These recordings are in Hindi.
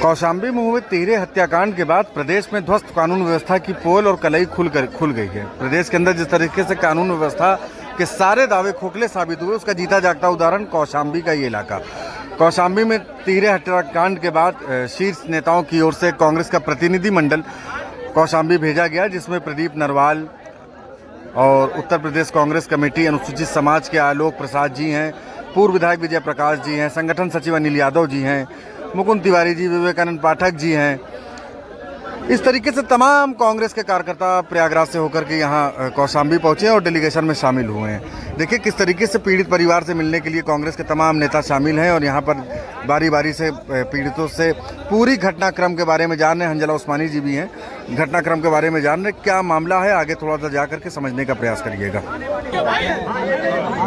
कौशाम्बी में हुए 13 हत्याकांड के बाद प्रदेश में ध्वस्त कानून व्यवस्था की पोल और कलई खुल गई है। प्रदेश के अंदर जिस तरीके से कानून व्यवस्था के सारे दावे खोखले साबित हुए, उसका जीता जागता उदाहरण कौशाम्बी का ये इलाका। कौशाम्बी में 13 हत्याकांड के बाद शीर्ष नेताओं की ओर से कांग्रेस का प्रतिनिधि मंडल कौशाम्बी भेजा गया, जिसमें प्रदीप नरवाल और उत्तर प्रदेश कांग्रेस कमेटी अनुसूचित समाज के आलोक प्रसाद जी हैं, पूर्व विधायक विजय प्रकाश जी हैं, संगठन सचिव अनिल यादव जी हैं, मुकुंद तिवारी जी, विवेकानंद पाठक जी हैं। इस तरीके से तमाम कांग्रेस के कार्यकर्ता प्रयागराज से होकर के यहाँ कौशाम्बी पहुँचे और डेलीगेशन में शामिल हुए हैं। देखिए किस तरीके से पीड़ित परिवार से मिलने के लिए कांग्रेस के तमाम नेता शामिल हैं और यहाँ पर बारी बारी से पीड़ितों से पूरी घटनाक्रम के बारे में जान रहे हैं। हंजला उस्मानी जी भी हैं, घटनाक्रम के बारे में जान रहे क्या मामला है, आगे थोड़ा सा जा करके समझने का प्रयास करिएगा।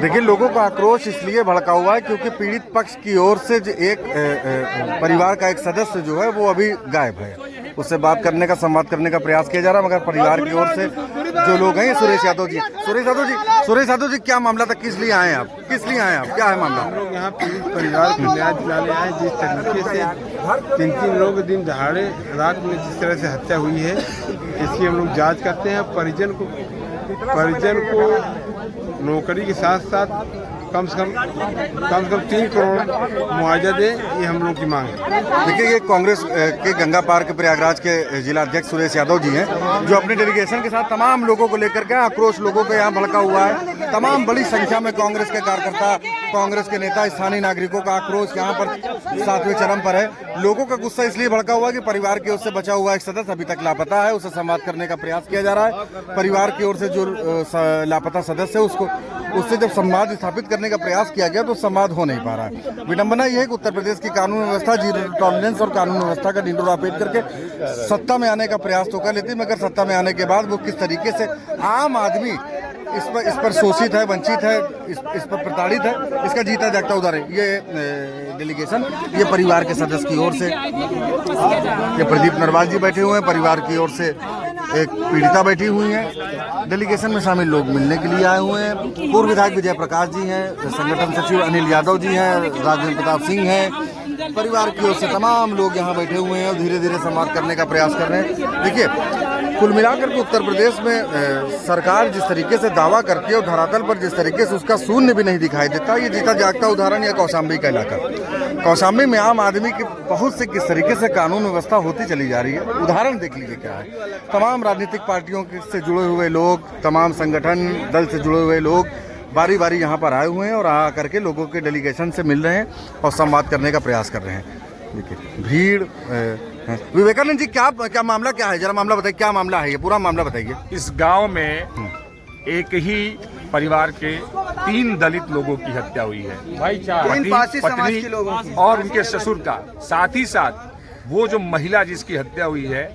देखिए लोगों का आक्रोश इसलिए भड़का हुआ है क्योंकि पीड़ित पक्ष की ओर से एक परिवार का एक सदस्य जो है वो अभी गायब है। उससे बात करने का, संवाद करने का प्रयास किया जा रहा है, मगर परिवार की ओर से जो लोग हैं, सुरेश यादव जी क्या मामला था, किस लिए आए आप, क्या है मामला? हम लोग यहाँ पीड़ित परिवार को न्याय दिलाने आए। जिस तरीके से तीन लोग दिन दहाड़े रात में जिस तरह से हत्या हुई है, इसकी हम लोग जांच करते हैं। परिजन को नौकरी के साथ साथ कम से कम 3 करोड़ मुआवजा दे, ये हम लोग की मांग है। देखिए ये कांग्रेस के गंगा पार के प्रयागराज के जिला अध्यक्ष सुरेश यादव जी हैं, जो अपने डेलीगेशन के साथ तमाम लोगों को लेकर के आक्रोश लोगों को यहाँ भड़का हुआ है। तमाम बड़ी संख्या में कांग्रेस के कार्यकर्ता, कांग्रेस के नेता, स्थानीय नागरिकों का आक्रोश यहाँ पर 7वें चरम पर है। लोगों का गुस्सा इसलिए भड़का हुआ कि परिवार की ओर से बचा हुआ एक सदस्य अभी तक लापता है, उसे संवाद करने का प्रयास किया जा रहा है। परिवार की ओर से जो लापता सदस्य है उससे जब संवाद स्थापित करने का प्रयास किया गया तो संवाद हो नहीं पा रहा है। विडंबना यह है कि उत्तर प्रदेश की कानून व्यवस्था जीरो टॉलरेंस और कानून व्यवस्था का ढिंढोरा पेट करके सत्ता में आने का प्रयास तो कर लेती है, मगर सत्ता में आने के बाद वो किस तरीके से आम आदमी इस पर शोषित है, वंचित है, इस पर प्रताड़ित है, इसका जीता जागता उदाहरण ये डेलीगेशन, ये परिवार के सदस्य की ओर से, ये प्रदीप नरवाल जी बैठे हुए हैं, परिवार की ओर से एक पीड़िता बैठी हुई है। डेलीगेशन में शामिल लोग मिलने के लिए आए हुए हैं। पूर्व विधायक विजय प्रकाश जी हैं, संगठन सचिव अनिल यादव जी हैं, राजेंद्र प्रताप सिंह हैं। परिवार की ओर से तमाम लोग यहाँ बैठे हुए हैं और धीरे धीरे संवाद करने का प्रयास कर रहे हैं। देखिए कुल मिलाकर के उत्तर प्रदेश में सरकार जिस तरीके से दावा करती है और धरातल पर जिस तरीके से उसका शून्य भी नहीं दिखाई देता, ये जीता जागता उदाहरण है कौशाम्बी का इलाका। कौशाम्बी में आम आदमी की पहुंच से किस तरीके से कानून व्यवस्था होती चली जा रही है, उदाहरण देख लीजिए क्या है। तमाम राजनीतिक पार्टियों से जुड़े हुए लोग, तमाम संगठन दल से जुड़े हुए लोग बारी बारी यहाँ पर आए हुए हैं और आ करके लोगों के डेलीगेशन से मिल रहे हैं और संवाद करने का प्रयास कर रहे हैं। देखिए भीड़ है। विवेकानंद जी क्या मामला क्या है, जरा मामला बताइए, क्या मामला है, ये पूरा मामला बताइए। इस गांव में एक ही परिवार के 3 दलित लोगों की हत्या हुई है, पत्नी और उनके ससुर का। साथ ही साथ वो जो महिला जिसकी हत्या हुई है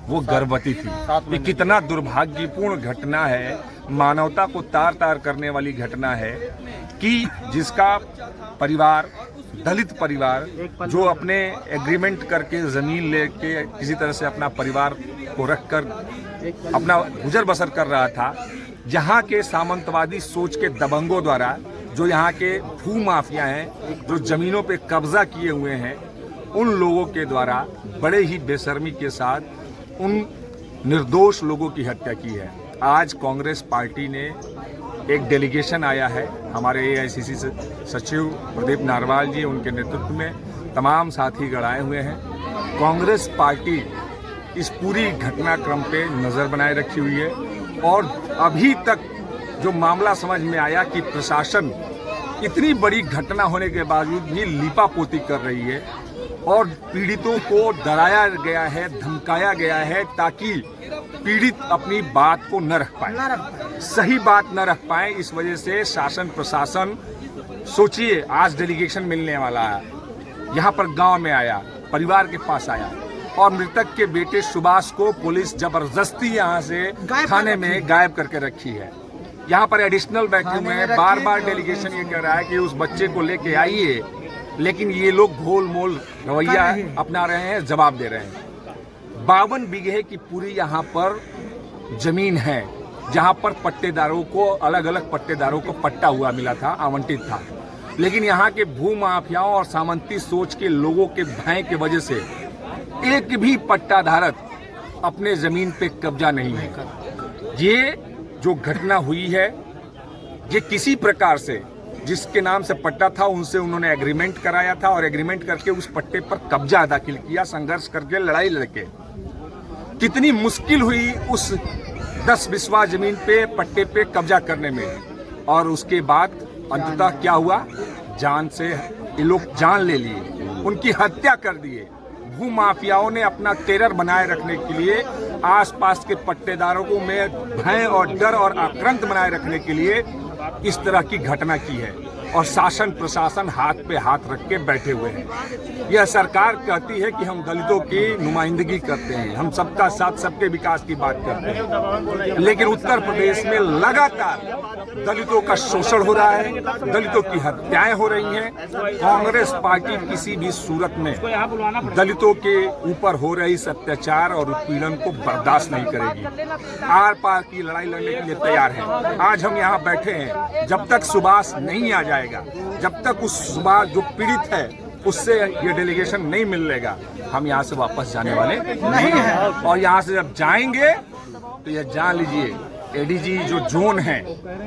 वो गर्भवती थी। ये कितना दुर्भाग्यपूर्ण घटना है, मानवता को तार तार करने वाली घटना है कि जिसका परिवार, दलित परिवार, जो अपने एग्रीमेंट करके जमीन लेके किसी तरह से अपना परिवार को रखकर अपना गुजर बसर कर रहा था, जहाँ के सामंतवादी सोच के दबंगों द्वारा, जो यहाँ के भू माफिया हैं, जो जमीनों पे कब्जा किए हुए हैं, उन लोगों के द्वारा बड़े ही बेशर्मी के साथ उन निर्दोष लोगों की हत्या की है। आज कांग्रेस पार्टी ने एक डेलीगेशन आया है, हमारे AICC सचिव प्रदीप नारवाल जी, उनके नेतृत्व में तमाम साथीगण आए हुए हैं। कांग्रेस पार्टी इस पूरी घटनाक्रम पे नज़र बनाए रखी हुई है और अभी तक जो मामला समझ में आया कि प्रशासन इतनी बड़ी घटना होने के बावजूद भी लीपापोती कर रही है और पीड़ितों को डराया गया है, धमकाया गया है ताकि पीड़ित अपनी बात को न रख पाए, सही बात न रख पाए। इस वजह से शासन प्रशासन, सोचिए आज डेलीगेशन मिलने वाला है, यहाँ पर गांव में आया, परिवार के पास आया और मृतक के बेटे सुभाष को पुलिस जबरदस्ती यहाँ से थाने में गायब करके रखी है। यहाँ पर एडिशनल बैठे हुए हैं, बार बार डेलीगेशन ये कह रहा है कि उस बच्चे को लेके आइए, लेकिन ये लोग घोल मोल रवैया अपना रहे हैं, जवाब दे रहे हैं। 52 बीघे की पूरी यहाँ पर जमीन है, जहाँ पर पट्टेदारों को, अलग अलग पट्टेदारों को पट्टा हुआ मिला था, आवंटित था। लेकिन यहाँ के भू माफियाओं और सामंती सोच के लोगों के भय की वजह से एक भी पट्टाधारक अपने जमीन पे कब्जा नहीं है। ये जो घटना हुई है, ये किसी प्रकार से जिसके नाम से पट्टा था उनसे उन्होंने एग्रीमेंट कराया था और एग्रीमेंट करके उस पट्टे पर कब्जा दाखिल किया, संघर्ष करके, लड़ाई लड़के। कितनी मुश्किल हुई उस 10 बिस्वा जमीन पे पट्टे पे कब्जा करने में, और उसके बाद अंततः क्या हुआ, जान से ये लोग जान ले लिए, उनकी हत्या कर दिए। भू माफियाओं ने अपना टेरर बनाए रखने के लिए, आसपास के पट्टेदारों को में भय और डर और आक्रांत बनाए रखने के लिए इस तरह की घटना की है, और शासन प्रशासन हाथ पे हाथ रख के बैठे हुए हैं। यह सरकार कहती है कि हम दलितों की नुमाइंदगी करते हैं, हम सबका साथ, सबके विकास की बात करते हैं, लेकिन उत्तर प्रदेश में लगातार दलितों का शोषण हो रहा है, दलितों की हत्याएं हो रही हैं। कांग्रेस पार्टी किसी भी सूरत में दलितों के ऊपर हो रही अत्याचार और उत्पीड़न को बर्दाश्त नहीं करेगी। आर पार की लड़ाई लड़ने के लिए तैयार है। आज हम यहाँ बैठे हैं, जब तक सुभाष नहीं आ जाएगा, जब तक उस सुभाष जो पीड़ित है उससे ये डेलीगेशन नहीं मिलेगा, हम यहाँ से वापस जाने वाले नहीं हैं। और यहाँ से जब जाएंगे तो ये जान लीजिए, एडीजी जो जोन है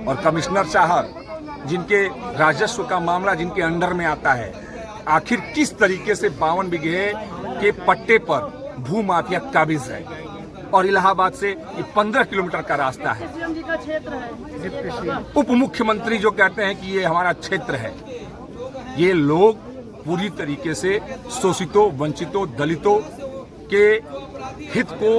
और कमिश्नर साहब जिनके राजस्व का मामला जिनके अंडर में आता है, आखिर किस तरीके से 52 बीघे के पट्टे पर भू माफिया काबिज है, और इलाहाबाद से ये 15 किलोमीटर का रास्ता है। उप मुख्यमंत्री जो कहते हैं कि ये हमारा क्षेत्र है, ये लोग पूरी तरीके से शोषितों, वंचितों, दलितों के हित को